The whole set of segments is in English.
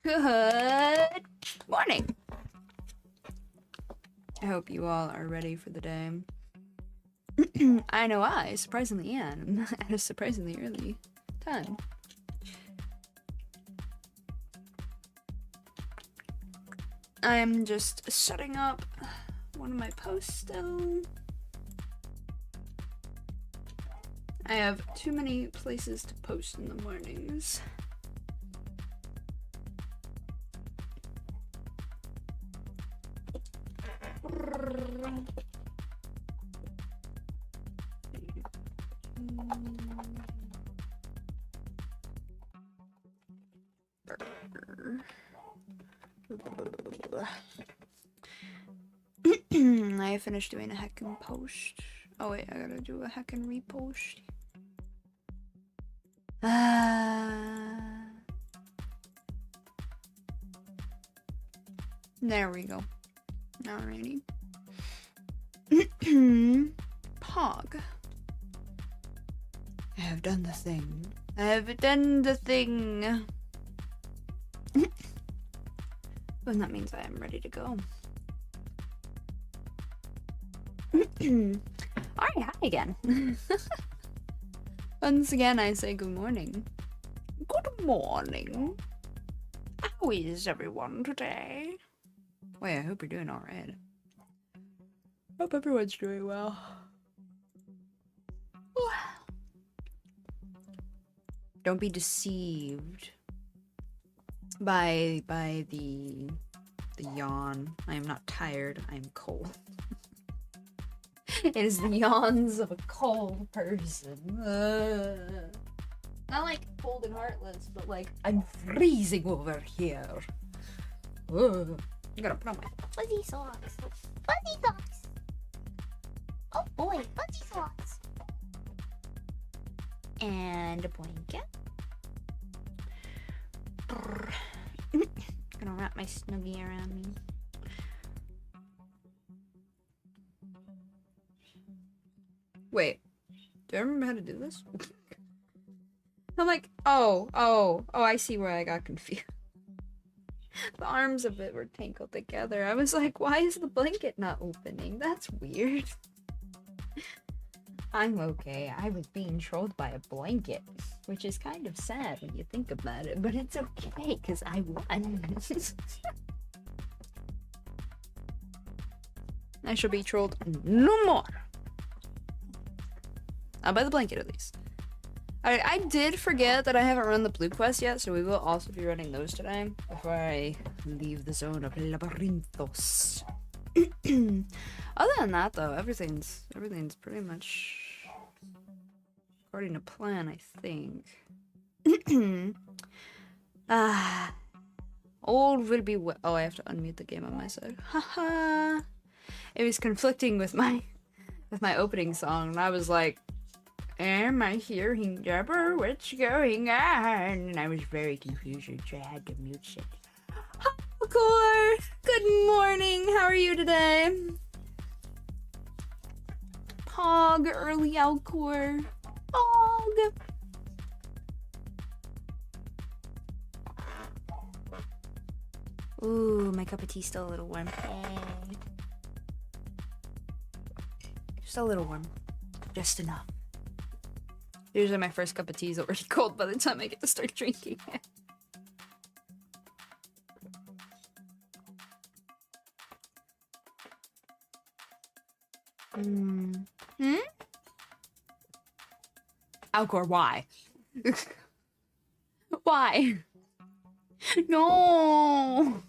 Good morning. I hope you all are ready for the day. I know I surprisingly am at a surprisingly early time. I'm just setting up one of my posts still. I have too many places to post in the mornings. I finished doing a heckin' post. Oh wait, I gotta do a heckin' repost. There we go. Alrighty. Pog. I have done the thing. I have done the thing. And that means I am ready to go. Alright, hi again. Once again, I say good morning. Good morning. How is everyone today? Wait, I hope you're doing alright. Hope everyone's doing well. Don't be deceived by the yawn. I am not tired, I am cold. It is the yawns of a cold person. Not like cold and heartless, but like I'm freezing over here. I'm gonna put on my fuzzy socks. Fuzzy socks. Oh boy, fuzzy socks. And a blanket. Gonna wrap my snuggie around me. Wait, do I remember how to do this? I'm like, oh, I see where I got confused. The arms of it were tangled together. I was like, why is the blanket not opening? That's weird. I'm okay. I was being trolled by a blanket, which is kind of sad when you think about it, but it's okay, because I won. I shall be trolled no more. By the blanket, at least. I did forget that I haven't run the blue quest yet, so we will also be running those today before I leave the zone of Labyrinthos. Other than that, though, everything's pretty much according to plan, I think. Old will be oh, I have to unmute the game on my side. Haha. It was conflicting with my opening song, and I was like, am I hearing Jabber? What's going on? And I was very confused, so I had to mute it. Alcor! Good morning! How are you today? Pog, early Alcor. Pog! Ooh, my cup of tea's still a little warm. Just a little warm. Just enough. Usually my first cup of tea is already cold by the time I get to start drinking it. Alcor, why? Why? No!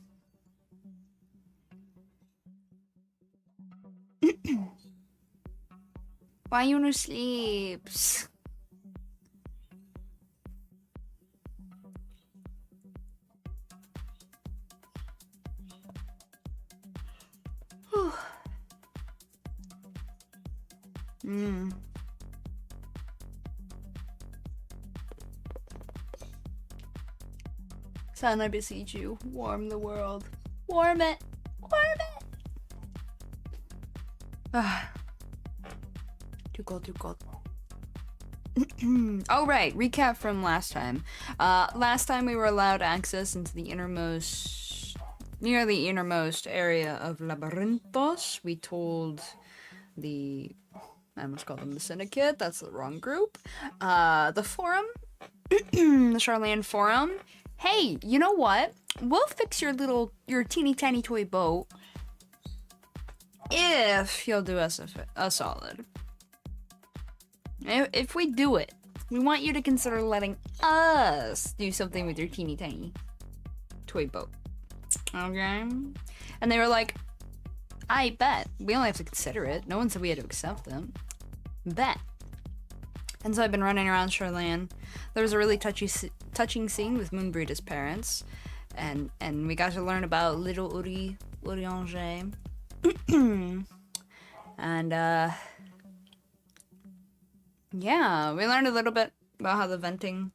Why you no sleeps? Son, I beseech you, warm the world. Warm it! Warm it! Too cold, too cold. Oh right, recap from last time. Last time we were allowed access into the near the innermost area of Labyrinthos. We told I almost called them the Syndicate, that's the wrong group. The forum, the Charlene forum. Hey, you know what? We'll fix your teeny tiny toy boat if you'll do us a solid. If we do it, we want you to consider letting us do something with your teeny tiny toy boat. Okay? And they were like, I bet. We only have to consider it. No one said we had to accept them. Bet. And so I've been running around Charlene. There was a really touching scene with Moonbreeder's parents. and we got to learn about little Urianger. And yeah, we learned a little bit about how the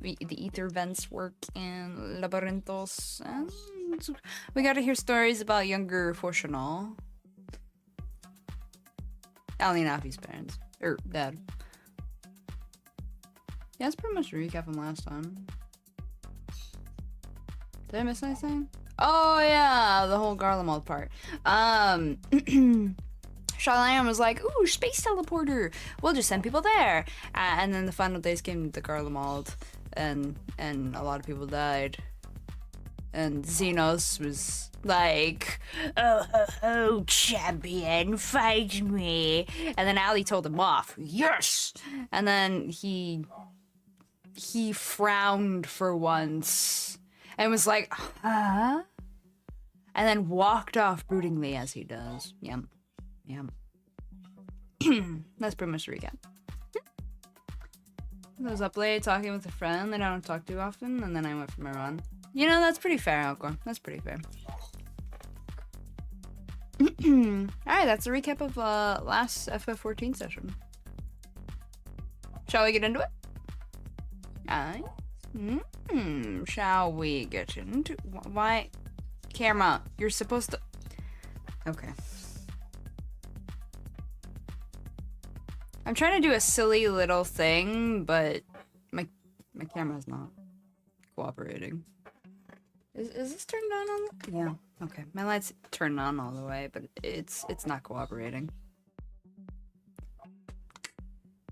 ether vents work in Labyrinthos, and we got to hear stories about younger Fortunal. Alinafi's parents. Or dad. Yeah, that's pretty much a recap from last time. Did I miss anything? Oh yeah, the whole Garlemald part. Charlene was like, ooh, space teleporter. We'll just send people there. And then the final days came to Garlemald, and a lot of people died. And Xenos was like, oh, champion, fight me. And then Ali told him off. Yes! And then he frowned for once and was like, huh? And then walked off broodingly as he does. Yep. That's pretty much the recap. I was up late talking with a friend that I don't talk to often, and then I went for my run. You know, that's pretty fair, Alcor. That's pretty fair. Alright, that's a recap of last FF14 session. Shall we get into it? Alright. Shall we get into... Why? Camera, you're supposed to... Okay. I'm trying to do a silly little thing, but my camera's not cooperating. Is this turned on? Yeah. Okay. My light's turned on all the way, but it's not cooperating.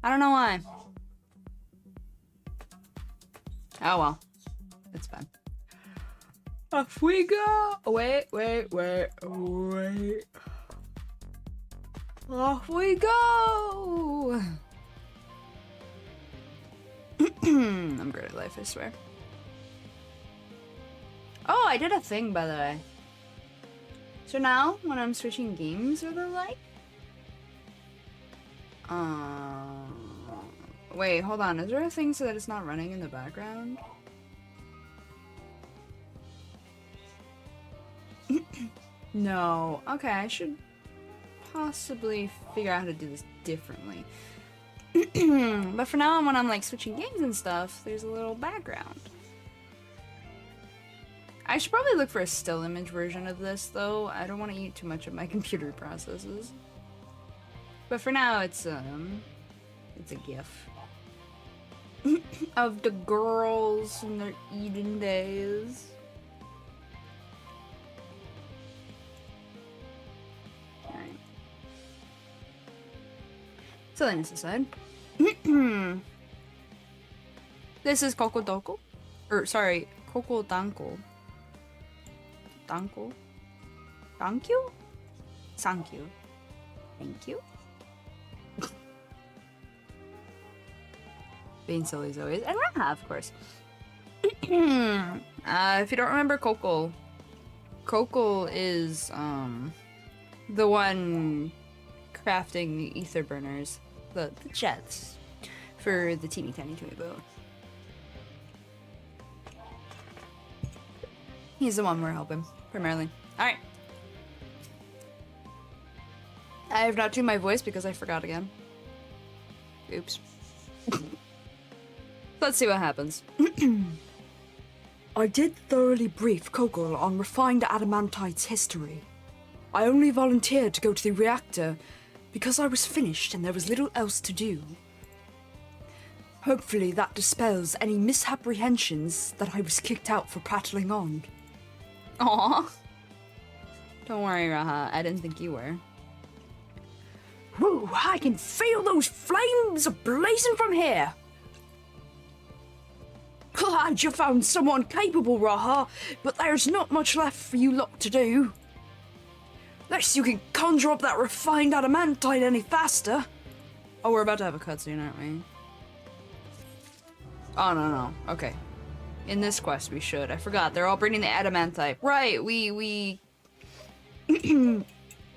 I don't know why. Oh well. It's fine. Off we go! Wait. Off we go! I'm great at life, I swear. Oh, I did a thing, by the way. So now, when I'm switching games or the like... Wait, hold on. Is there a thing so that it's not running in the background? No. Okay, I should possibly figure out how to do this differently. But for now, when I'm like switching games and stuff, there's a little background. I should probably look for a still image version of this, though. I don't want to eat too much of my computer processes. But for now, it's a gif of the girls and their eating days. Alright. Silliness aside. This is Kokodoko. Or, sorry, Kokodanko. Danko? Thank you? Thank you. Thank you. Being silly as always. And Raha, of course. If you don't remember Kokol, Kokol is, the one crafting the ether burners, the jets, for the teeny tiny toy boat. He's the one we're helping, primarily. Alright. I have not tuned my voice because I forgot again. Oops. Let's see what happens. I did thoroughly brief Kogol on refined adamantite's history. I only volunteered to go to the reactor because I was finished and there was little else to do. Hopefully that dispels any misapprehensions that I was kicked out for prattling on. Aww. Don't worry, Raha. I didn't think you were. Whoa, I can feel those flames blazing from here. Glad you found someone capable, Raha, but there's not much left for you lot to do. Unless you can conjure up that refined adamantite any faster. Oh, we're about to have a cutscene, aren't we? Oh, no. Okay. In this quest, we should. I forgot. They're all bringing the adamantite. Right, we we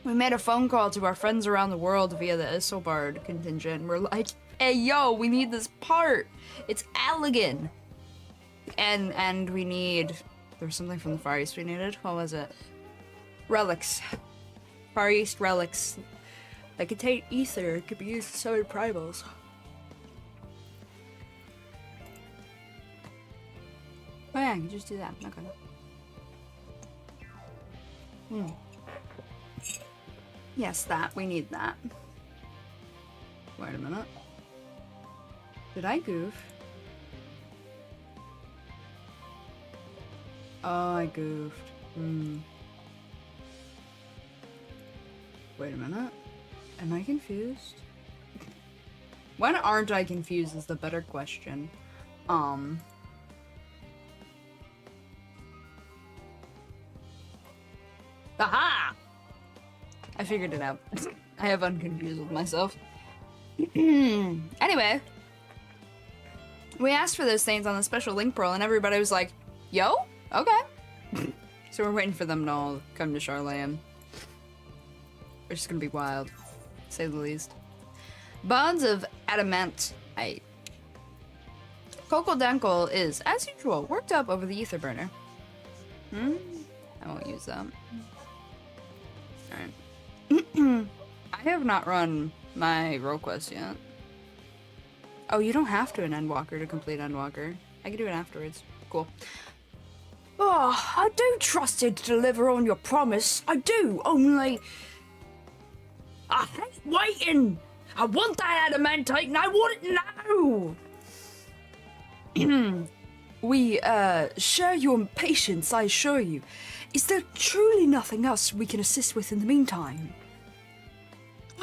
made a phone call to our friends around the world via the Isobard contingent. We're like, hey, yo, we need this part. It's Allegan. And we need There was something from the Far East we needed. What was it? Relics. Far East relics. They contain ether. It could be used to summon primals. Oh yeah, I can just do that. Okay. Yes, that. We need that. Wait a minute. Did I goof? Oh, I goofed. Wait a minute. Am I confused? When aren't I confused is the better question. Aha! I figured it out. I have unconfused with myself. Anyway. We asked for those things on the special link pearl and everybody was like, yo? Okay. So we're waiting for them to all come to Charlene. Which is gonna be wild, to say the least. Bonds of adamantite. Coco Dankle is, as usual, worked up over the ether burner. I won't use that. Alright. I have not run my role quest yet. Oh, you don't have to an Endwalker to complete Endwalker. I can do it afterwards. Cool. Oh, I do trust you to deliver on your promise. I do, only... I hate waiting! I want that adamantite and I want it now! We, share your impatience, I assure you. Is there truly nothing else we can assist with in the meantime?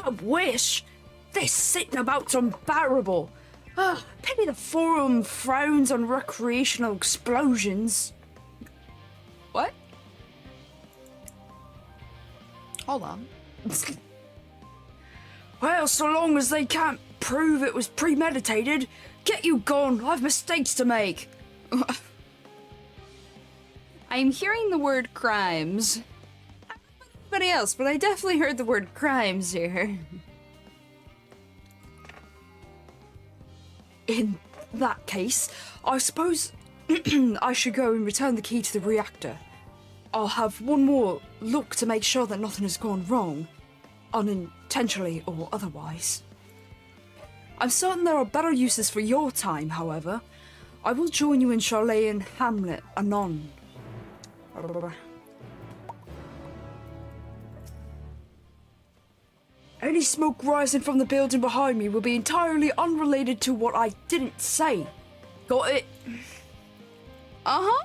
I wish! This sitting about's unbearable. Pity the forum frowns on recreational explosions. What? Hold on. Well, so long as they can't prove it was premeditated, get you gone. I've mistakes to make. I am hearing the word crimes. I don't know about anybody else, but I definitely heard the word crimes here. In that case, I suppose I should go and return the key to the reactor. I'll have one more look to make sure that nothing has gone wrong, unintentionally or otherwise. I'm certain there are better uses for your time, however. I will join you in Charlayan Hamlet anon. Any smoke rising from the building behind me will be entirely unrelated to what I didn't say. Got it? Uh-huh.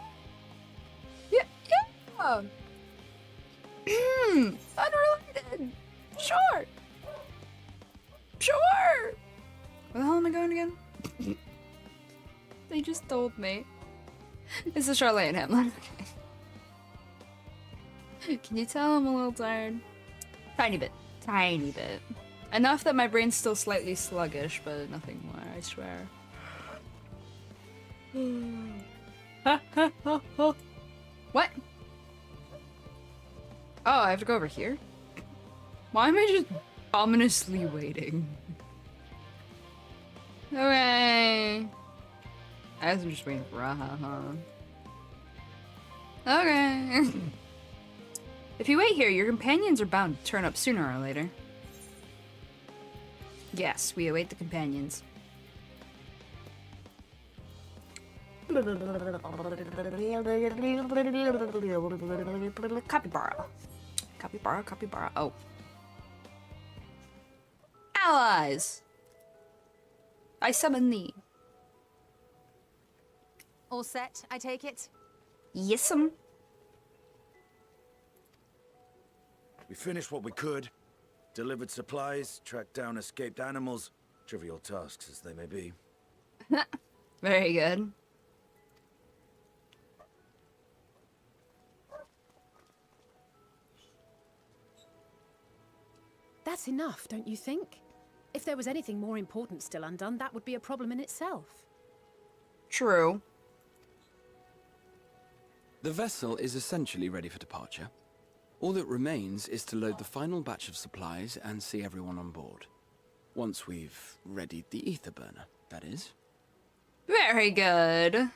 Yeah. Unrelated. Sure. Where the hell am I going again? They just told me. It's a Charlotte Hamlin. Okay. Can you tell I'm a little tired? Tiny bit. Enough that my brain's still slightly sluggish, but nothing more, I swear. What? Oh, I have to go over here? Why am I just ominously waiting? Okay. I guess I'm just waiting for Raha, huh? Okay. If you wait here, your companions are bound to turn up sooner or later. Yes, we await the companions. Capybara. Oh. Allies! I summon thee. All set, I take it? Yes'm. We finished what we could. Delivered supplies, tracked down escaped animals. Trivial tasks as they may be. Very good. That's enough, don't you think? If there was anything more important still undone, that would be a problem in itself. True. The vessel is essentially ready for departure. All that remains is to load the final batch of supplies and see everyone on board. Once we've readied the ether burner, that is. Very good.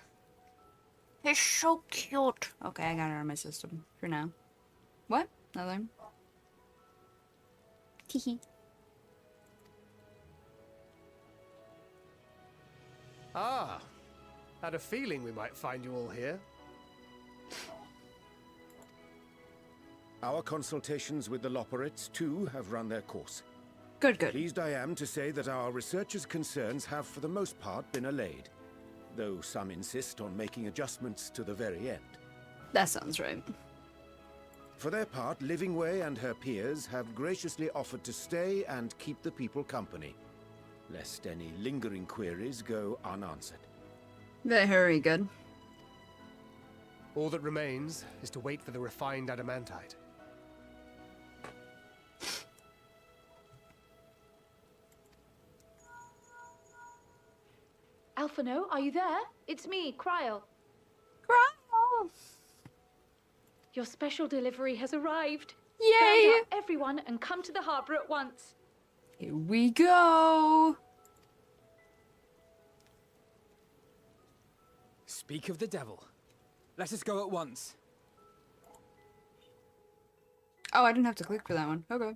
He's so cute. Okay, I got it on my system for now. What? Nothing. Teehee. Ah, had a feeling we might find you all here. Our consultations with the Loperates, too, have run their course. Good, good. Pleased I am to say that our researchers' concerns have, for the most part, been allayed, though some insist on making adjustments to the very end. That sounds right. For their part, Livingway and her peers have graciously offered to stay and keep the people company, lest any lingering queries go unanswered. Very good. All that remains is to wait for the refined adamantite. Alphino, are you there? It's me, Cryle. Cryle! Your special delivery has arrived. Yay! Round up everyone and come to the harbor at once. Here we go! Speak of the devil. Let us go at once. Oh, I didn't have to click for that one. Okay.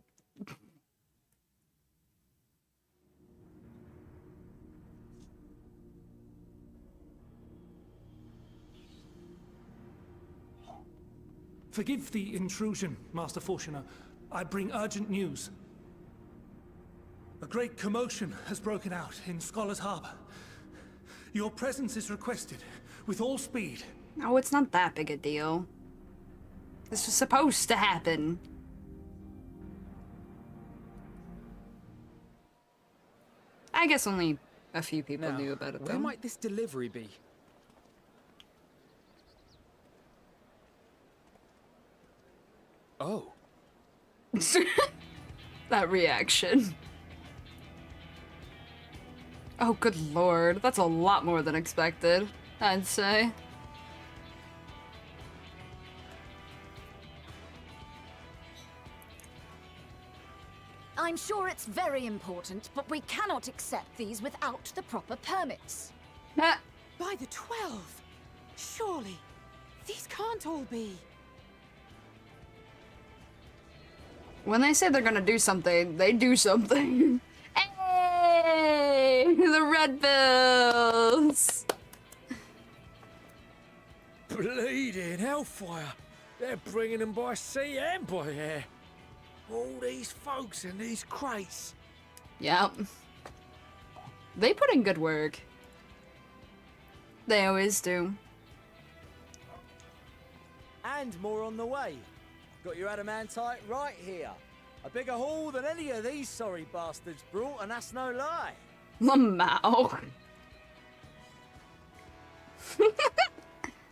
Forgive the intrusion, Master Fortuner. I bring urgent news. A great commotion has broken out in Scholar's Harbor. Your presence is requested, with all speed. Oh, it's not that big a deal. This was supposed to happen. I guess only a few people Now, knew about it, though. where might this delivery be? Oh. That reaction. Oh, good lord. That's a lot more than expected, I'd say. I'm sure it's very important, but we cannot accept these without the proper permits. Ah, By the 12! Surely, these can't all be. when they say they're gonna do something, they do something. Hey! The Red Bills! Bleeding hellfire! They're bringing them by sea and by air. All these folks in these crates. Yep. They put in good work. They always do. And more on the way. Got your adamantite right here. A bigger haul than any of these sorry bastards brought, and that's no lie. Lamau.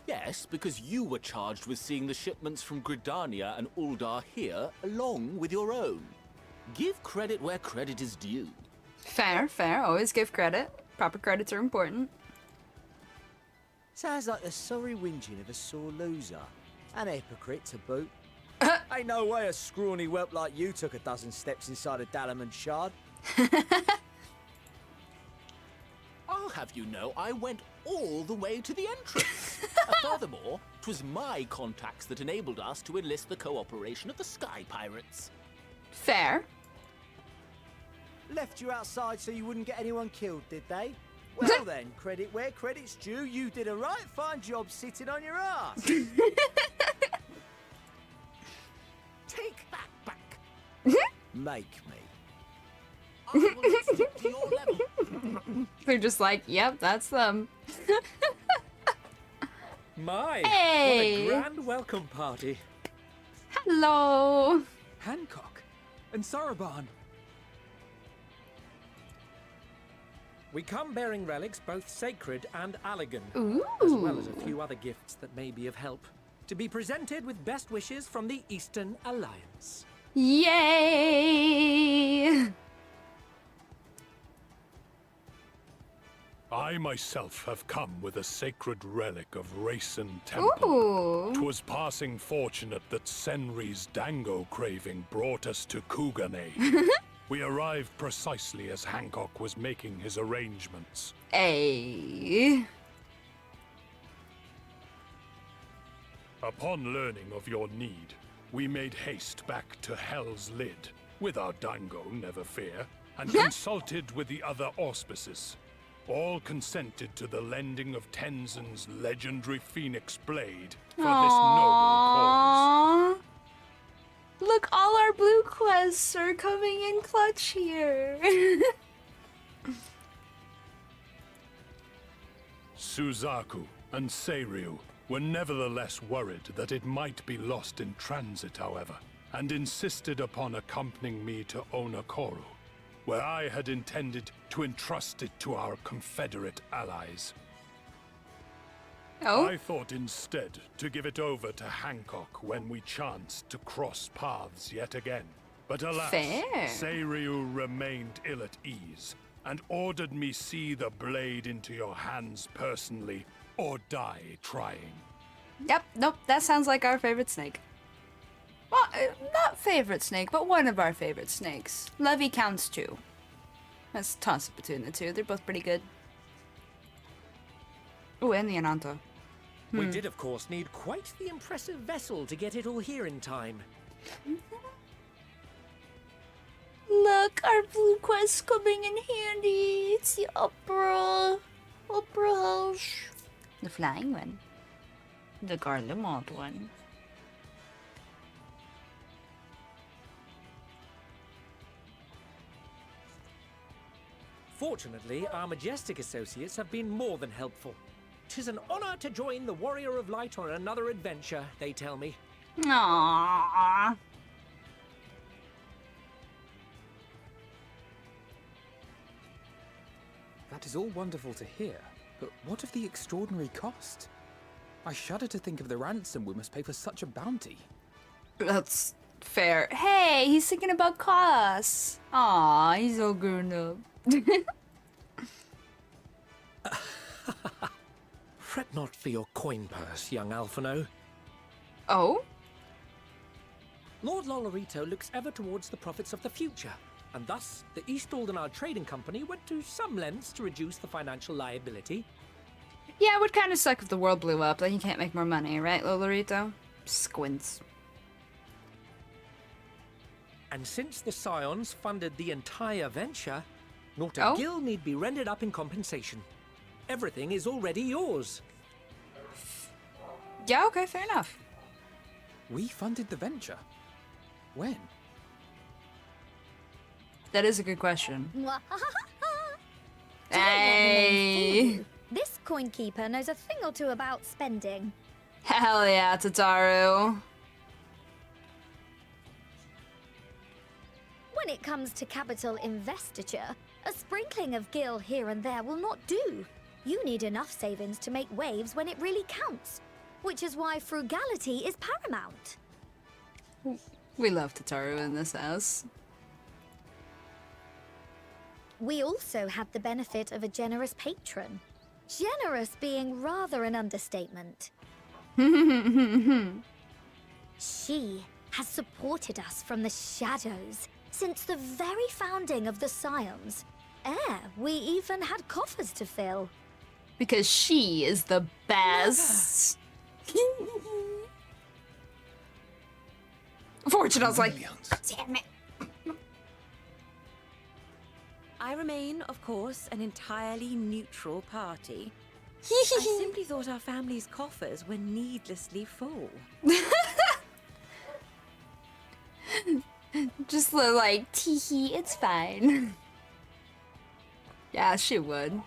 Yes, because you were charged with seeing the shipments from Gridania and Uldar here, along with your own. Give credit where credit is due. Fair, fair. Always give credit. Proper credits are important. Sounds like the sorry whinging of a sore loser. An hypocrite to boot. Ain't no way a scrawny whelp like you took a dozen steps inside a Dalamon shard. I'll have you know I went all the way to the entrance. Furthermore, 'twas my contacts that enabled us to enlist the cooperation of the Sky Pirates. Fair. Left you outside so you wouldn't get anyone killed, did they? Well then, credit where credit's due. You did a right fine job sitting on your ass. Take that back. Make me. I will stick to your level. They're just like, yep, that's them. My, Hey. what a grand welcome party. Hello. Hancock and Saraban. We come bearing relics both sacred and Allegan, Ooh. as well as a few other gifts that may be of help, to be presented with best wishes from the Eastern Alliance. Yay! I myself have come with a sacred relic of Rayson Temple. Ooh. 'Twas passing fortunate that Senri's dango craving brought us to Kugane. We arrived precisely as Hancock was making his arrangements. Hey. Upon learning of your need, we made haste back to Hell's Lid, with our Dango, never fear, and consulted with the other auspices. All consented to the lending of Tenzin's legendary Phoenix Blade for this noble cause. Look, all our blue quests are coming in clutch here. Suzaku and Seiryu were nevertheless worried that it might be lost in transit, however, and insisted upon accompanying me to Onakoru, where I had intended to entrust it to our Confederate allies. Oh? I thought instead to give it over to Hancock when we chanced to cross paths yet again. But alas, Fair. Seiryu remained ill at ease, and ordered me see the blade into your hands personally, or die trying. Yep, nope, that sounds like our favorite snake. Well, not favorite snake, but one of our favorite snakes. Levy counts too. Let's toss it between the two. They're both pretty good. Oh, and the Ananta. We did, of course, need quite the impressive vessel to get it all here in time. Look, our blue quest's coming in handy. It's the opera house. The flying one. The Garlemald one. Fortunately, our majestic associates have been more than helpful. 'Tis an honor to join the Warrior of Light on another adventure, they tell me. Aww. That is all wonderful to hear, but what of the extraordinary cost? I shudder to think of the ransom we must pay for such a bounty. That's fair. Hey, he's thinking about costs. Aw, he's all grown up. Fret not for your coin purse, young Alphino. Oh? Lord Lolorito looks ever towards the profits of the future, and thus the East Aldenard Trading Company went to some lengths to reduce the financial liability. Yeah, it would kind of suck if the world blew up, then you can't make more money, right, Lolorito? Squints. And since the Scions funded the entire venture, not a gill need be rendered up in compensation. Everything is already yours. Yeah, okay, fair enough. We funded the venture? When? That is a good question. Hey! This coin keeper knows a thing or two about spending. Hell yeah, Tataru. When it comes to capital investiture, a sprinkling of gil here and there will not do. You need enough savings to make waves when it really counts, which is why frugality is paramount. We love Tataru in this house. We also had the benefit of a generous patron. Generous being rather an understatement. She has supported us from the shadows since the very founding of the Scions. We even had coffers to fill. Because she is the best. Fortunate's like, damn it. I remain, of course, an entirely neutral party. I simply thought our family's coffers were needlessly full. Just like, tee-hee, it's fine. Yeah, she would.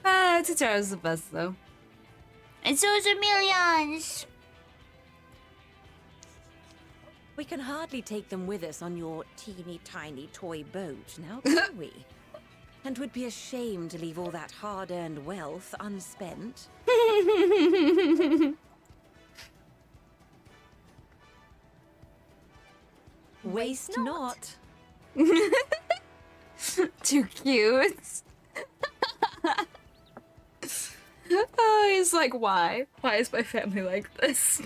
Tataru's the best, though. And so is millions. We can hardly take them with us on your teeny tiny toy boat, now can we? And would be ashamed to leave all that hard-earned wealth unspent. Waste not. Too cute. Oh, he's like, why? Why is my family like this?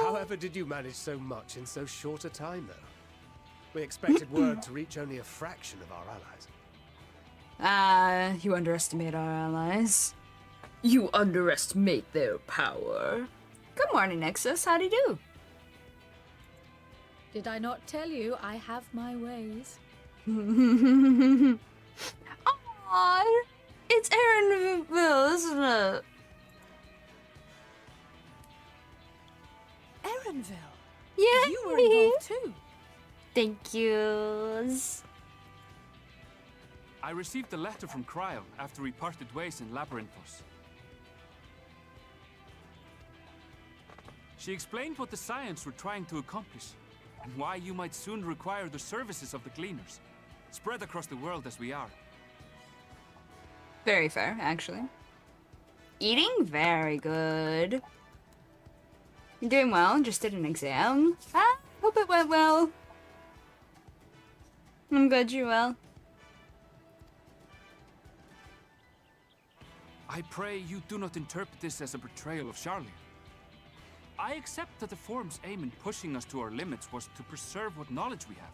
However did you manage so much in so short a time, though? We expected word to reach only a fraction of our allies. You underestimate our allies. You underestimate their power. Good morning, Nexus. How'd you do? Did I not tell you I have my ways? Aww, it's Erinville, isn't it? Erinville? Yeah. You were involved too. Thank yous. I received a letter from Cryle after we parted ways in Labyrinthos. She explained what the Scions were trying to accomplish, and why you might soon require the services of the Gleaners, spread across the world as we are. Very fair, actually. Eating? Very good. You're doing well, just did an exam. Ah, hope it went well. I'm glad you're well. I pray you do not interpret this as a betrayal of Charlie. I accept that the Forum's aim in pushing us to our limits was to preserve what knowledge we have,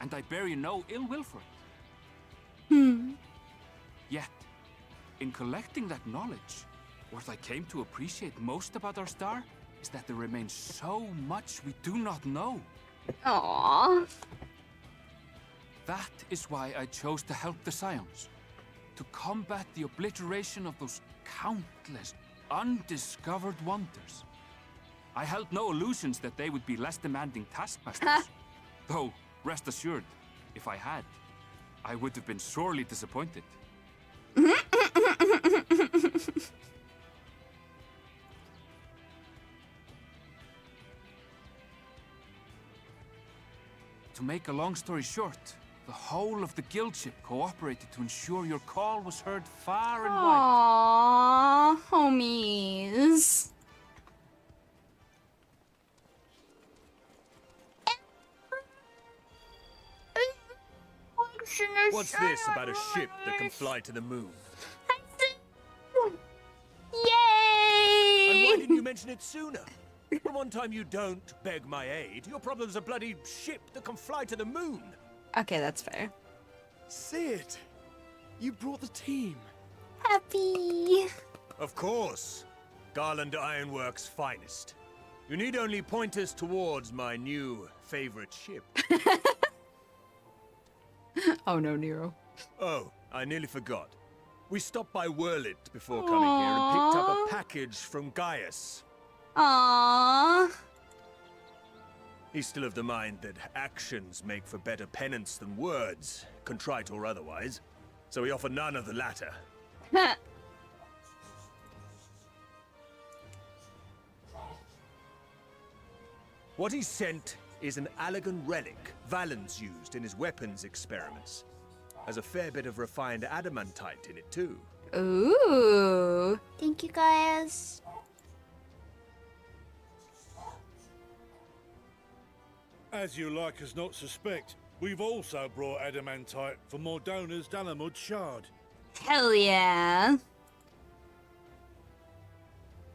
and I bear you no ill will for it. Yet, in collecting that knowledge, what I came to appreciate most about our star is that there remains so much we do not know. Aww. That is why I chose to help the Scions, to combat the obliteration of those countless undiscovered wonders. I held no illusions that they would be less demanding taskmasters. Though, rest assured, if I had, I would have been sorely disappointed. To make a long story short, the whole of the guild ship cooperated to ensure your call was heard far and wide. Aww, homies. What's this about a ship that can fly to the moon? Yay! And why didn't you mention it sooner? The one time you don't beg my aid, your problem's a bloody ship that can fly to the moon. Okay, that's fair. Sid, you brought the team. Happy. Of course. Garland Ironworks' finest. You need only point us towards my new favorite ship. Oh no, Nero. Oh, I nearly forgot. We stopped by Whirlit before coming here and picked up a package from Gaius. Aww. He's still of the mind that actions make for better penance than words, contrite or otherwise. So we offer none of the latter. What he sent is an Allegan relic Valens used in his weapons experiments. Has a fair bit of refined adamantite in it too. Ooh. Thank you, guys. As you like us not suspect, we've also brought adamantite for Mordona's Dalamud Shard. Hell yeah.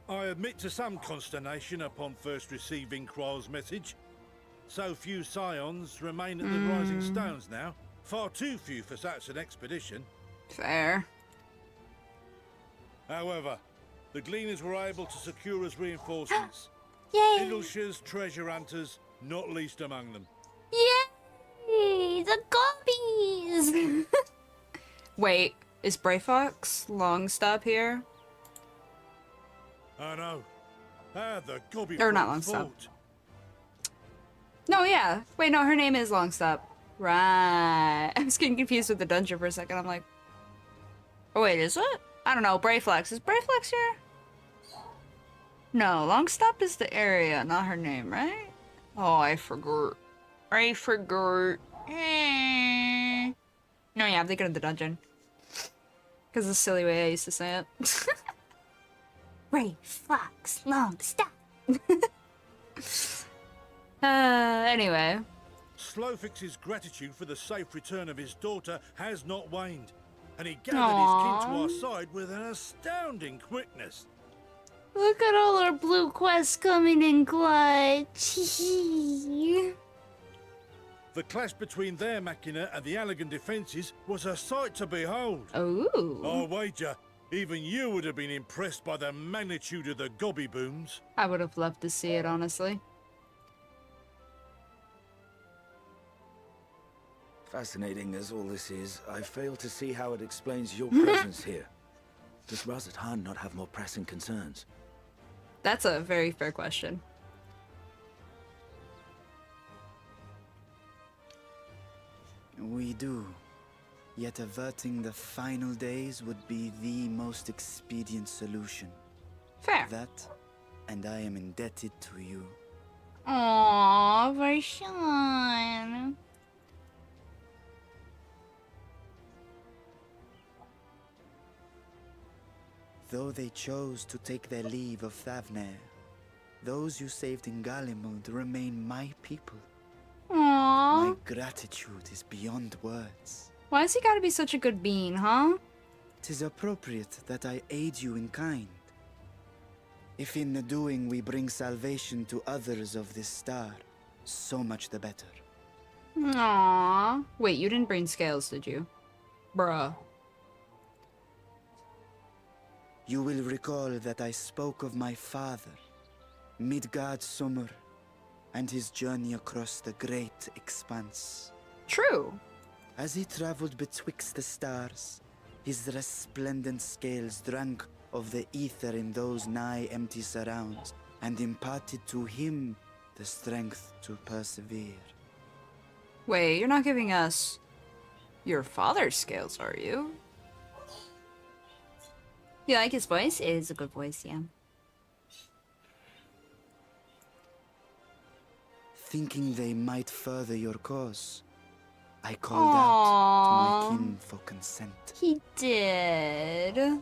I admit to some consternation upon first receiving Kryle's message. So few Scions remain at the Rising Stones now. Far too few for such an expedition. Fair. However, the Gleaners were able to secure us reinforcements. Yay! Idleshire's treasure hunters, not least among them. Yay! The gobbies! Wait, is Brayfox Longstop here? I know. Ah, the gobby. Or not Longstop. No, yeah. Wait, no, her name is Longstop. Right. I was getting confused with the dungeon for a second. I'm like, oh wait, is it? I don't know. Brayflex. Is Brayflex here? No, Longstop is the area, not her name, right? Oh, I forgot. I forgot. No, yeah, I'm thinking of the dungeon. Because the silly way I used to say it. Brayflex, Longstop. Anyway. Slowfix's gratitude for the safe return of his daughter has not waned, and he gathered his kin to our side with an astounding quickness. Look at all our blue quests coming in clutch. The clash between their machina and the Allegan defences was a sight to behold. Ooh. I wager Even you would have been impressed by the magnitude of the gobby booms. I would have loved to see it, honestly. Fascinating as all this is, I fail to see how it explains your presence here. Does Razat Khan not have more pressing concerns? That's a very fair question. We do. Yet averting the final days would be the most expedient solution. Fair. That, and I am indebted to you. Aww, Varshan. Though they chose to take their leave of Thavnair, those you saved in Galimund remain my people. Aww. My gratitude is beyond words. Why has he gotta be such a good bean, huh? 'Tis appropriate that I aid you in kind. If in the doing we bring salvation to others of this star, so much the better. Aww. Wait, you didn't bring scales, did you? Bruh. You will recall that I spoke of my father, Midgard Summer, and his journey across the great expanse. True. As he traveled betwixt the stars, his resplendent scales drank of the ether in those nigh empty surrounds, and imparted to him the strength to persevere. Wait, you're not giving us your father's scales, are you? You like his voice? It is a good voice, yeah. Thinking they might further your cause, I called out to my kin for consent. He did.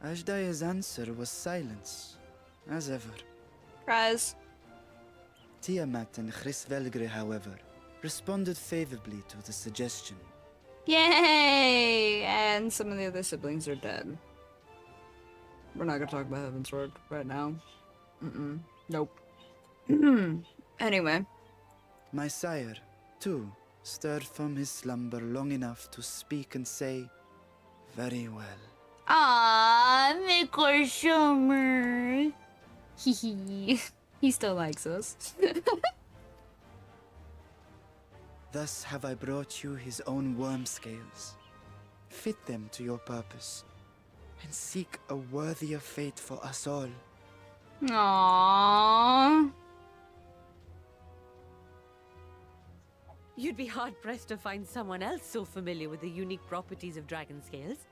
Ajdaya's answer was silence, as ever. Raz. Tiamat and Chrisvelgre, however, responded favorably to the suggestion. Yay! And some of the other siblings are dead. We're not gonna talk about Heavensward right now. Nope. Anyway. My sire, too, stirred from his slumber long enough to speak and say, "Very well." Ah, Mikor Summer. He still likes us. Thus have I brought you his own worm scales. Fit them to your purpose, and seek a worthier fate for us all. Aww. You'd be hard-pressed to find someone else so familiar with the unique properties of dragon scales.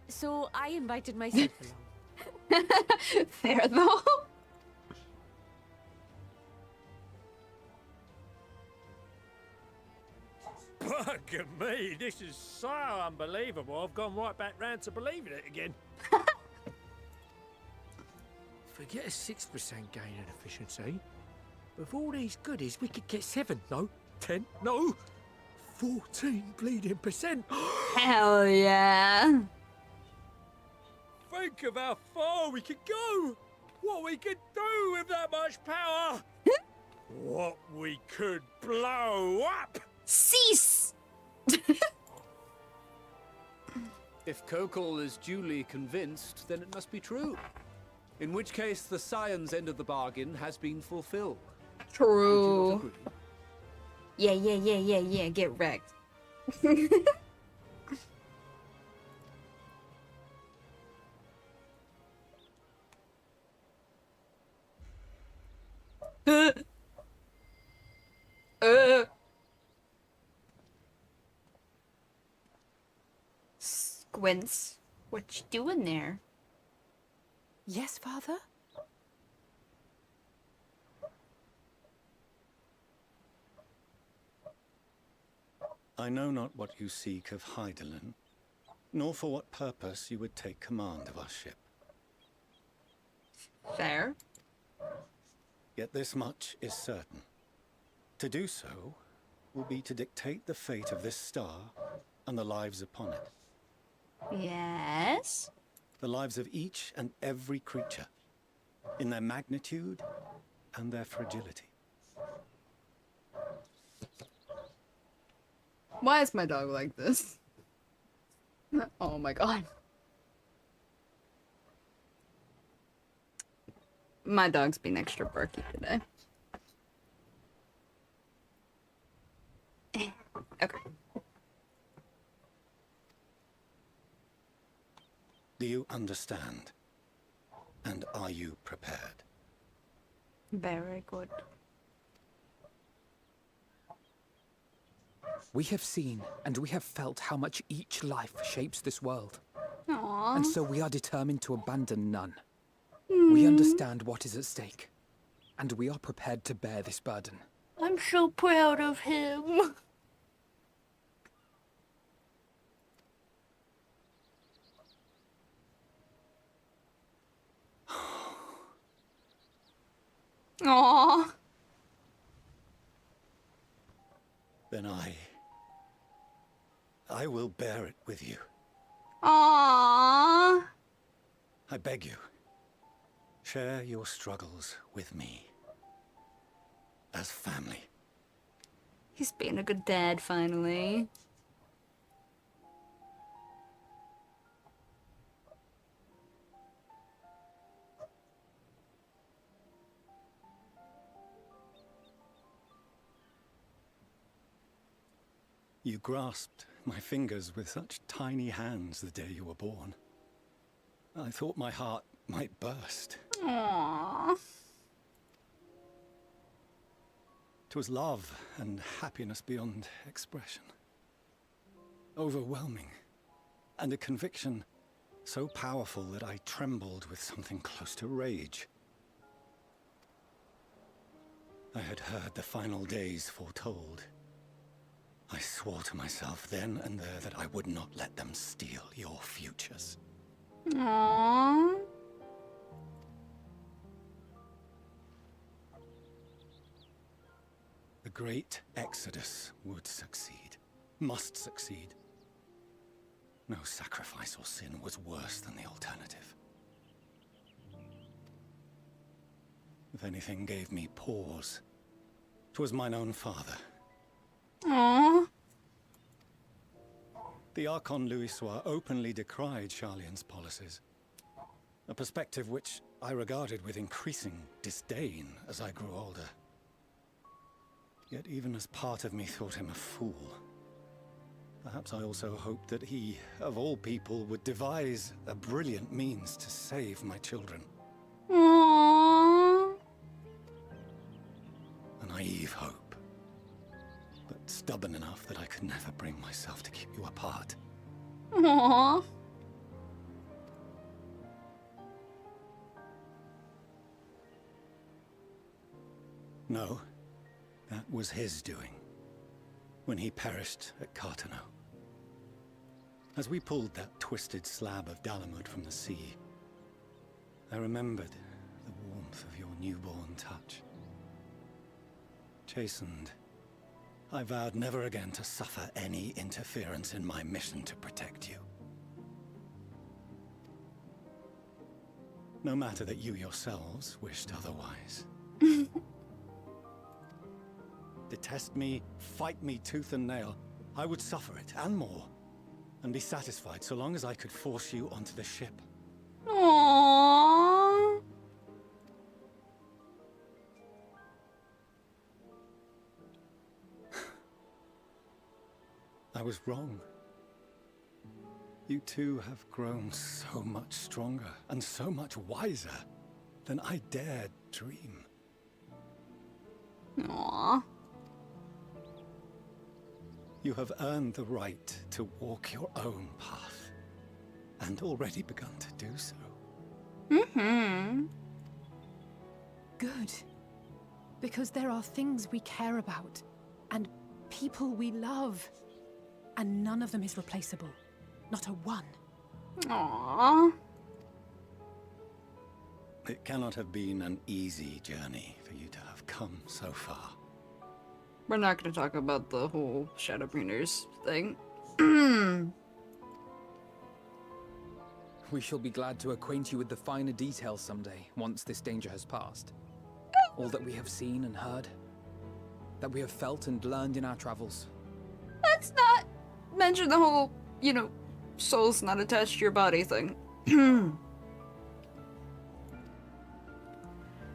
So I invited myself along. Fair though. Bugger me, this is so unbelievable. I've gone right back round to believing it again. Forget a 6% gain in efficiency. With all these goodies, we could get 7, no, 10, no, 14 bleeding percent. Hell yeah. Think of how far we could go. What we could do with that much power. What we could blow up. Cease! If Kokol is duly convinced, then it must be true. In which case, the Scion's end of the bargain has been fulfilled. True. Yeah, get wrecked. Squints, what you doing there? Yes, Father? I know not what you seek of Hydaelyn, nor for what purpose you would take command of our ship. Fair. Yet this much is certain. To do so will be to dictate the fate of this star and the lives upon it. Yes? The lives of each and every creature, in their magnitude and their fragility. Why is my dog like this? Oh my god. My dog's being extra barky today. Okay. Do you understand? And are you prepared? Very good. We have seen and we have felt how much each life shapes this world. Aww. And so we are determined to abandon none. We understand what is at stake, and we are prepared to bear this burden. I'm so proud of him. Aww. Then I will bear it with you. Aww. I beg you, share your struggles with me. As family. He's being a good dad, finally. You grasped my fingers with such tiny hands the day you were born. I thought my heart might burst. Aww. 'Twas love and happiness beyond expression. Overwhelming. And a conviction so powerful that I trembled with something close to rage. I had heard the final days foretold. I swore to myself then and there that I would not let them steal your futures. Aww. The great exodus would succeed, must succeed. No sacrifice or sin was worse than the alternative. If anything gave me pause, 'twas mine own father. Aww. The Archon Louisois openly decried Charlian's policies, a perspective which I regarded with increasing disdain as I grew older. Yet even as part of me thought him a fool, perhaps I also hoped that he, of all people, would devise a brilliant means to save my children. Aww. A naive hope, but stubborn enough that I could never bring myself to keep you apart. Aww. No, that was his doing, when he perished at Cartano. As we pulled that twisted slab of Dalamud from the sea, I remembered the warmth of your newborn touch. Chastened, I vowed never again to suffer any interference in my mission to protect you. No matter that you yourselves wished otherwise. Detest me, fight me tooth and nail, I would suffer it, and more, and be satisfied so long as I could force you onto the ship. Aww. I was wrong. You two have grown so much stronger and so much wiser than I dared dream. Aww. You have earned the right to walk your own path, and already begun to do so. Good. Because there are things we care about, and people we love, and none of them is replaceable. Not a one. Aww. It cannot have been an easy journey for you to have come so far. We're not going to talk about the whole Shadowbringers thing. We shall be glad to acquaint you with the finer details someday, once this danger has passed. All that we have seen and heard, that we have felt and learned in our travels. Let's not mention the whole, soul's not attached to your body thing.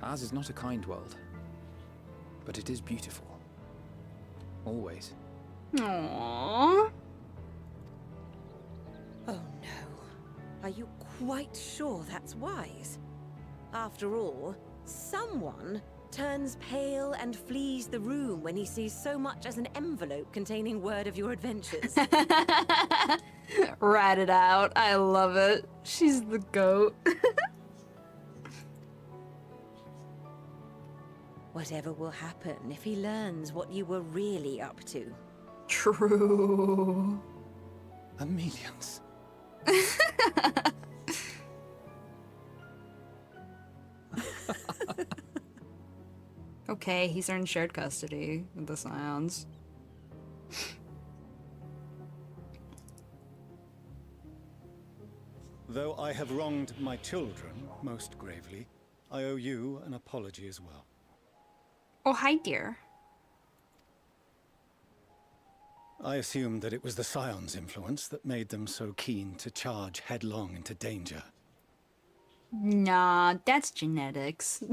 Ours is not a kind world, but it is beautiful. Always. Aww. Oh no. Are you quite sure that's wise? After all, someone turns pale and flees the room when he sees so much as an envelope containing word of your adventures. Rat it out. I love it. She's the goat. Whatever will happen if he learns what you were really up to. True. Amelians. Okay, he's earned shared custody with the Scions. Though I have wronged my children most gravely, I owe you an apology as well. Oh, hi, dear. I assumed that it was the Scion's influence that made them so keen to charge headlong into danger. Nah, that's genetics.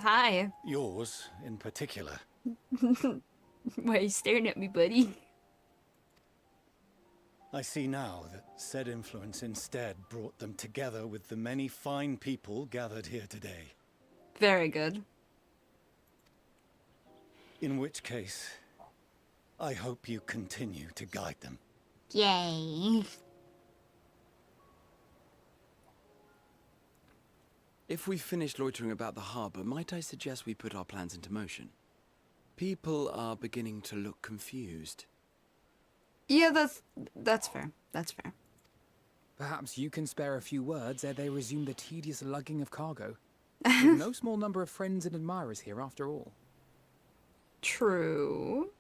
Hi. Yours, in particular. Why are you staring at me, buddy? I see now that said influence instead brought them together with the many fine people gathered here today. Very good. In which case, I hope you continue to guide them. Yay. If we've finished loitering about the harbour, might I suggest we put our plans into motion? People are beginning to look confused. Yeah, that's fair. That's fair. Perhaps you can spare a few words ere they resume the tedious lugging of cargo. With no small number of friends and admirers here, after all. True.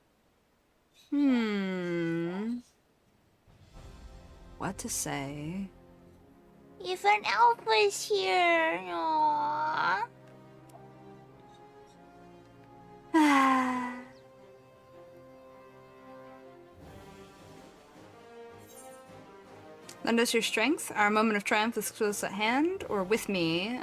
What to say? If an elf was here, aww. Lend us your strength. Our moment of triumph is close at hand, or with me.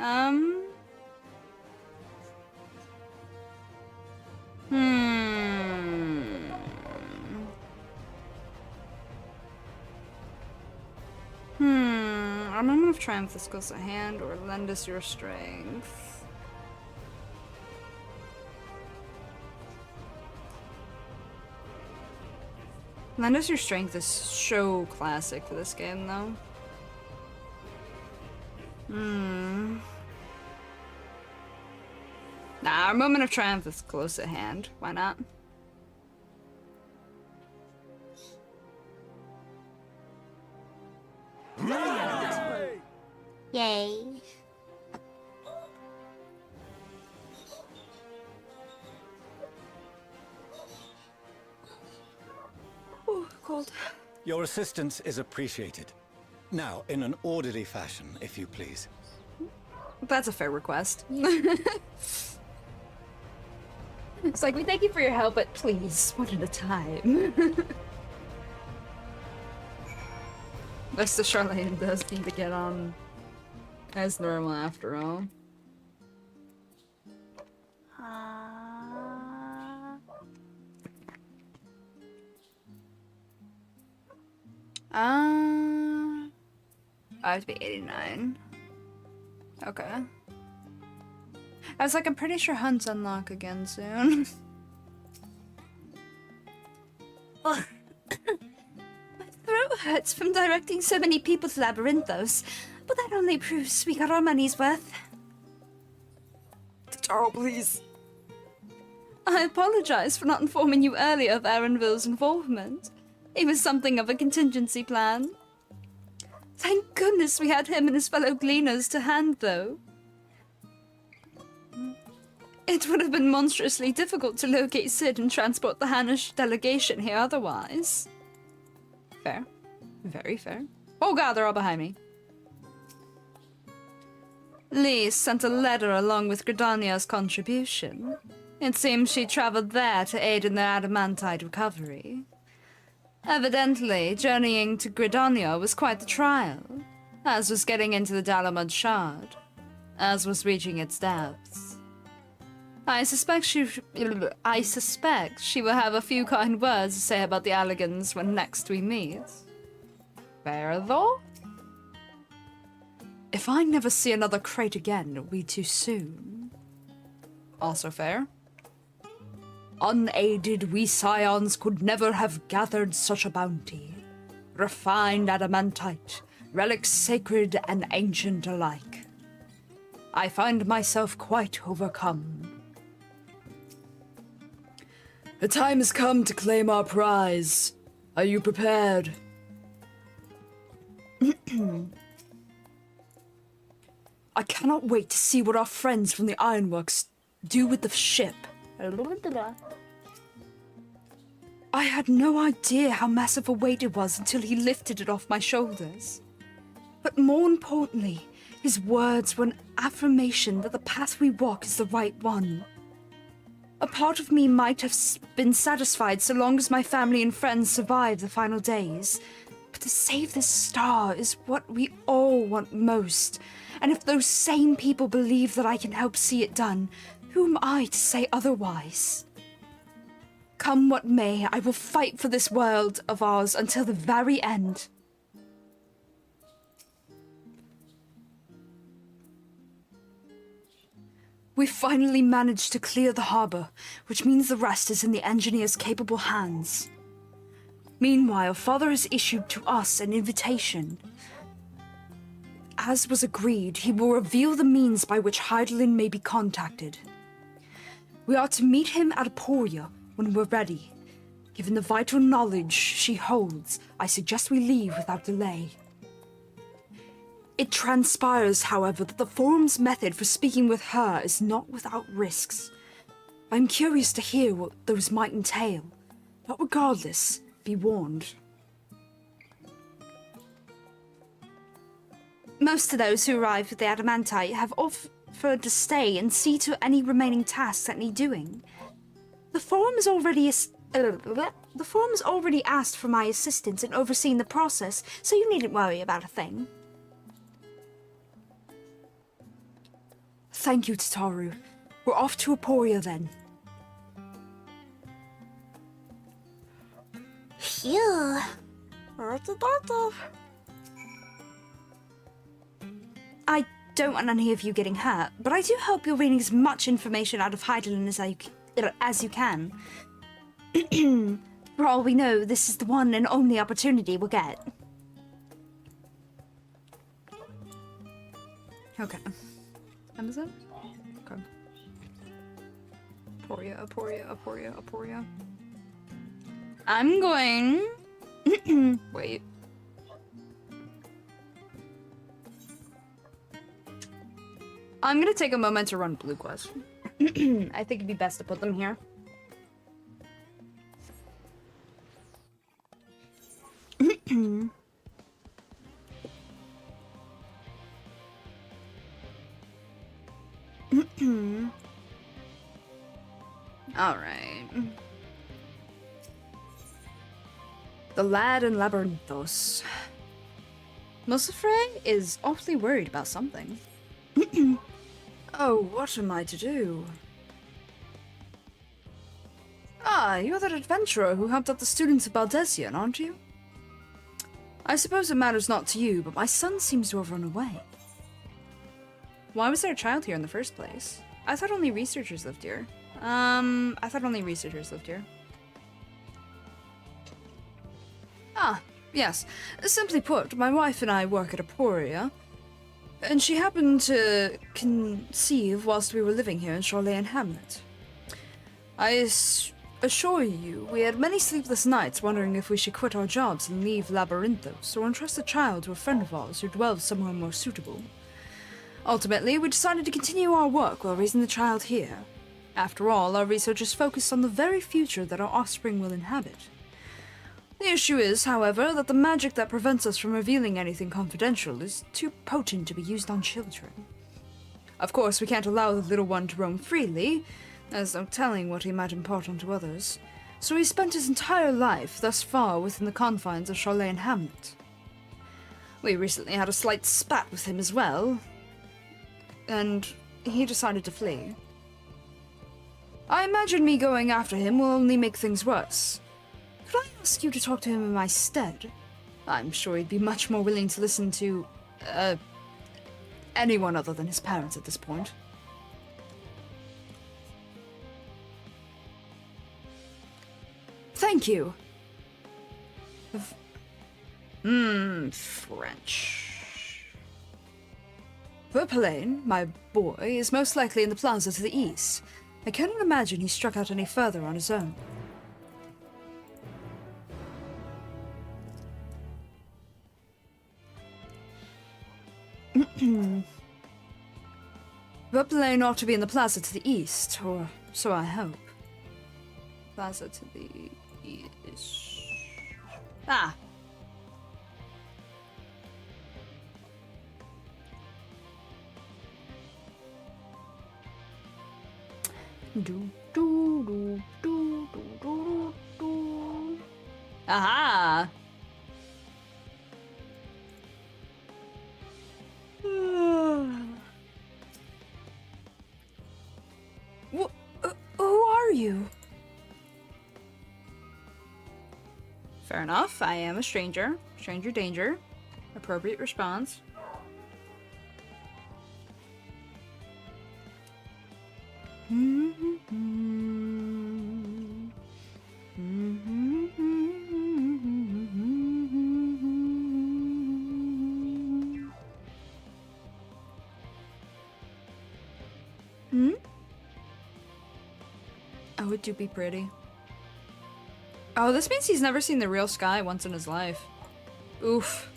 Our moment of triumph is close at hand, or lend us your strength. Lend us your strength is so classic for this game, though. Nah, our moment of triumph is close at hand. Why not? Yay. Oh, cold. Your assistance is appreciated. Now, in an orderly fashion, if you please. That's a fair request. It's like, we thank you for your help, but please, one at a time. That's the Charlene does need to get on as normal after all. I have to be 89. Okay. I was like, I'm pretty sure Hunt's unlock again soon. Oh. My throat hurts from directing so many people to Labyrinthos, but that only proves we got our money's worth. Oh, please. I apologize for not informing you earlier of Aaronville's involvement. It was something of a contingency plan. Thank goodness we had him and his fellow gleaners to hand, though. It would have been monstrously difficult to locate Sid and transport the Hanish delegation here otherwise. Fair. Very fair. Oh god, they're all behind me. Lee sent a letter along with Gridania's contribution. It seems she traveled there to aid in the adamantite recovery. Evidently, journeying to Gridania was quite the trial, as was getting into the Dalamud Shard, as was reaching its depths. I suspect she will have a few kind words to say about the Alligans when next we meet. Fair, though? If I never see another crate again, it'll be too soon. Also fair. Unaided, we scions could never have gathered such a bounty. Refined adamantite, relics sacred and ancient alike. I find myself quite overcome. The time has come to claim our prize. Are you prepared? I cannot wait to see what our friends from the Ironworks do with the ship. I had no idea how massive a weight it was until he lifted it off my shoulders. But more importantly, his words were an affirmation that the path we walk is the right one. A part of me might have been satisfied so long as my family and friends survive the final days. But to save this star is what we all want most. And if those same people believe that I can help see it done, who am I to say otherwise? Come what may, I will fight for this world of ours until the very end. We finally managed to clear the harbor, which means the rest is in the engineer's capable hands. Meanwhile, Father has issued to us an invitation. As was agreed, he will reveal the means by which Hydaelyn may be contacted. We are to meet him at Aporia when we're ready. Given the vital knowledge she holds, I suggest we leave without delay. It transpires, however, that the Forum's method for speaking with her is not without risks. I'm curious to hear what those might entail, but regardless, be warned. Most of those who arrive with the adamantite have offered to stay and see to any remaining tasks that need doing. The Forum's already asked for my assistance in overseeing the process, so you needn't worry about a thing. Thank you, Tataru. We're off to Aporia then. Phew. I don't want any of you getting hurt, but I do hope you're reading as much information out of Hydaelyn as you can. For all we know, this is the one and only opportunity we'll get. Okay. Amazon? Okay. Aporia. I'm going... Wait. I'm gonna take a moment to run Blue Quest. I think it'd be best to put them here. Alright. The lad in Labyrinthos. Musafre is awfully worried about something. Oh, what am I to do? Ah, you're that adventurer who helped out the students of Baldesian, aren't you? I suppose it matters not to you, but my son seems to have run away. Why was there a child here in the first place? I thought only researchers lived here. Ah, yes. Simply put, my wife and I work at Aporia, and she happened to conceive whilst we were living here in Charlayan Hamlet. I assure you, we had many sleepless nights wondering if we should quit our jobs and leave Labyrinthos or entrust the child to a friend of ours who dwells somewhere more suitable. Ultimately, we decided to continue our work while raising the child here. After all, our research is focused on the very future that our offspring will inhabit. The issue is, however, that the magic that prevents us from revealing anything confidential is too potent to be used on children. Of course, we can't allow the little one to roam freely, There's no telling what he might impart onto others, so he spent his entire life thus far within the confines of Charlaine Hamlet. We recently had a slight spat with him as well, and he decided to flee. I imagine me going after him will only make things worse. Could I ask you to talk to him in my stead? I'm sure he'd be much more willing to listen to, anyone other than his parents at this point. Thank you. French. Verpelaine, my boy, is most likely in the plaza to the east. I cannot imagine he struck out any further on his own. Verpelaine ought to be in the plaza to the east, or so I hope. Plaza to the east. Ah! Aha! Who are you? Fair enough, I am a stranger. Stranger danger. Appropriate response. Oh, it do be pretty. Oh, this means he's never seen the real sky once in his life. Oof.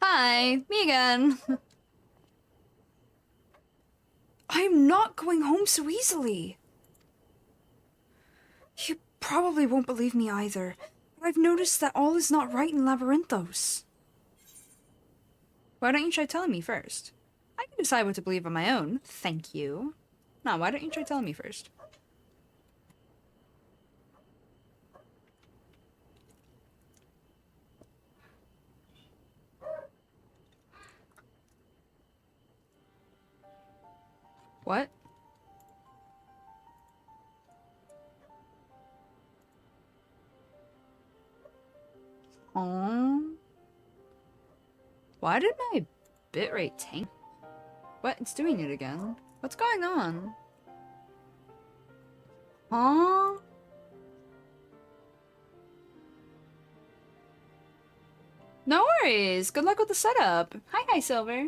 Hi, me again. I'm not going home so easily. You probably won't believe me either, but I've noticed that all is not right in Labyrinthos. Why don't you try telling me first? I can decide what to believe on my own. Thank you. Now, why don't you try telling me first? What? Why did my bitrate tank? What? It's doing it again. What's going on? Huh? No worries. Good luck with the setup. Hi, Silver.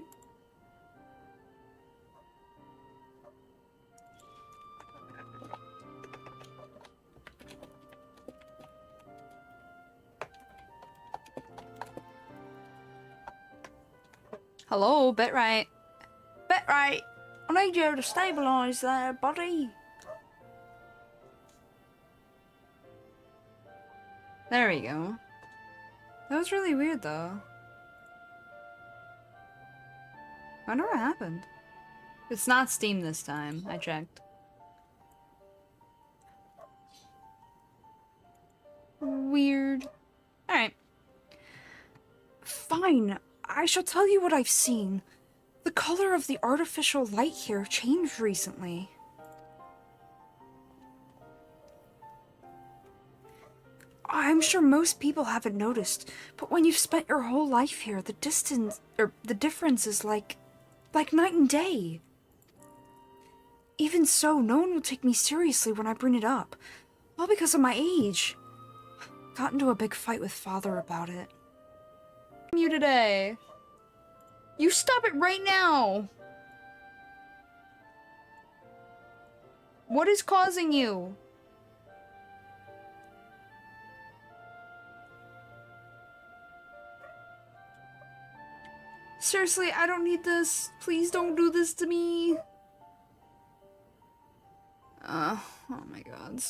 Hello, bitrate. Bitrate, I need you to stabilise there, buddy. There we go. That was really weird, though. I wonder what happened. It's not Steam this time. I checked. Weird. Alright. Fine. I shall tell you what I've seen. The color of the artificial light here changed recently. I'm sure most people haven't noticed, but when you've spent your whole life here, the difference is like night and day. Even so, no one will take me seriously when I bring it up. All because of my age. Got into a big fight with Father about it. You today. You stop it right now! What is causing you? Seriously, I don't need this. Please don't do this to me. Oh my god.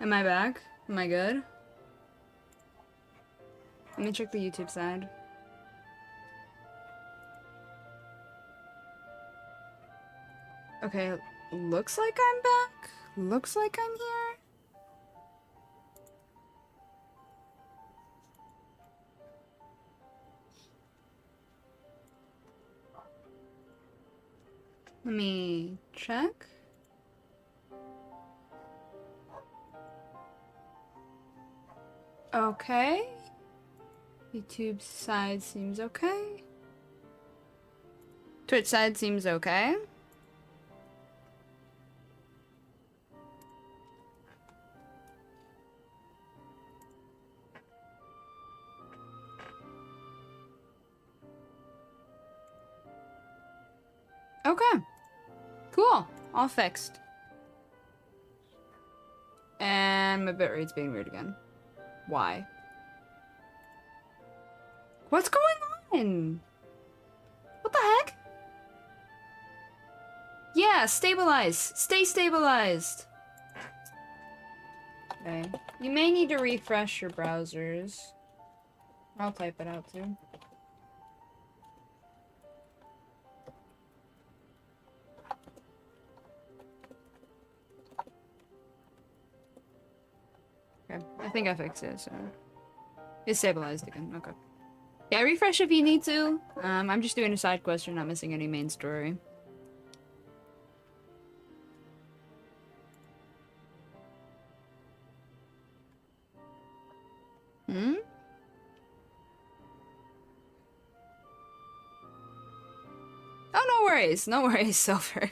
Am I back? Am I good? Let me check the YouTube side. Okay, looks like I'm back. Looks like I'm here. Let me check. Okay. YouTube side seems okay. Twitch side seems okay. Okay. Cool. All fixed. And my bitrate's being weird again. Why? What's going on? What the heck? Yeah, stabilize. Stay stabilized. Okay. You may need to refresh your browsers. I'll type it out too. Okay, I think I fixed it, so... It's stabilized again, okay. Yeah, refresh if you need to. I'm just doing a side quest, you're not missing any main story. Hmm? Oh, no worries, Silver.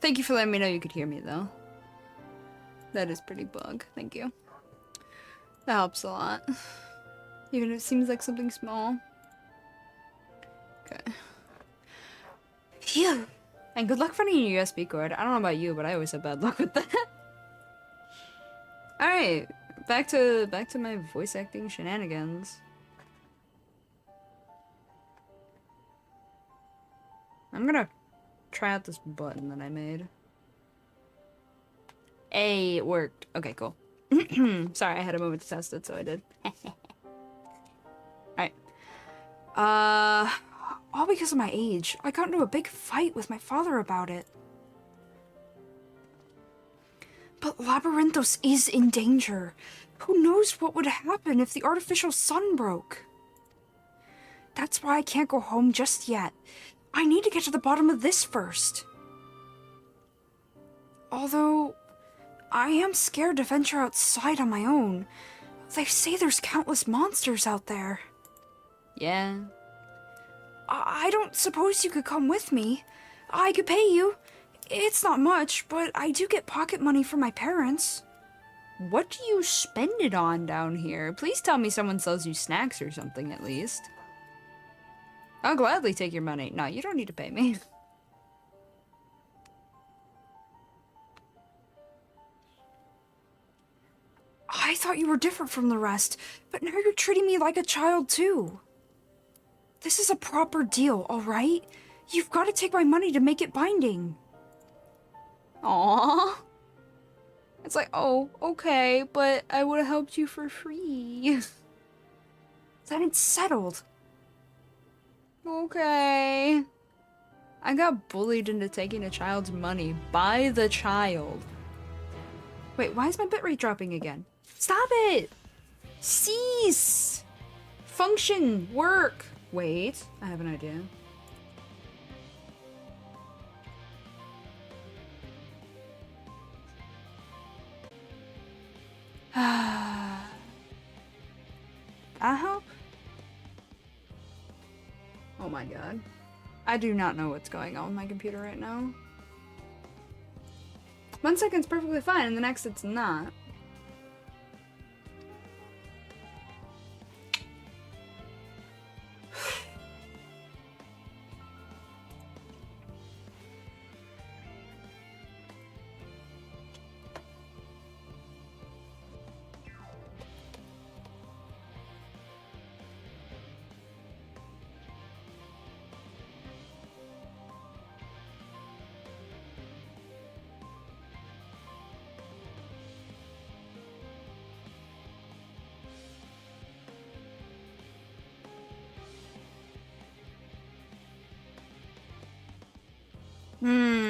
Thank you for letting me know you could hear me, though. That is pretty bug, thank you. That helps a lot. Even if it seems like something small. Okay. Phew! And good luck finding a USB cord. I don't know about you, but I always have bad luck with that. Alright, back to my voice acting shenanigans. I'm gonna try out this button that I made. Hey, it worked. Okay, cool. Sorry, I had a moment to test it, so I did. Alright. All because of my age. I got into a big fight with my father about it. But Labyrinthos is in danger. Who knows what would happen if the artificial sun broke? That's why I can't go home just yet. I need to get to the bottom of this first. Although, I am scared to venture outside on my own. They say there's countless monsters out there. Yeah. I don't suppose you could come with me. I could pay you. It's not much, but I do get pocket money from my parents. What do you spend it on down here? Please tell me someone sells you snacks or something at least. I'll gladly take your money. No, you don't need to pay me. I thought you were different from the rest, but now you're treating me like a child too. This is a proper deal, alright? You've got to take my money to make it binding. Aww. It's like, oh, okay, but I would have helped you for free. Then it's settled. Okay. I got bullied into taking a child's money by the child. Wait, why is my bitrate dropping again? Stop it! Cease! Function! Work! Wait, I have an idea. I hope. Oh my god. I do not know what's going on with my computer right now. 1 second's perfectly fine, and the next it's not. Hmm.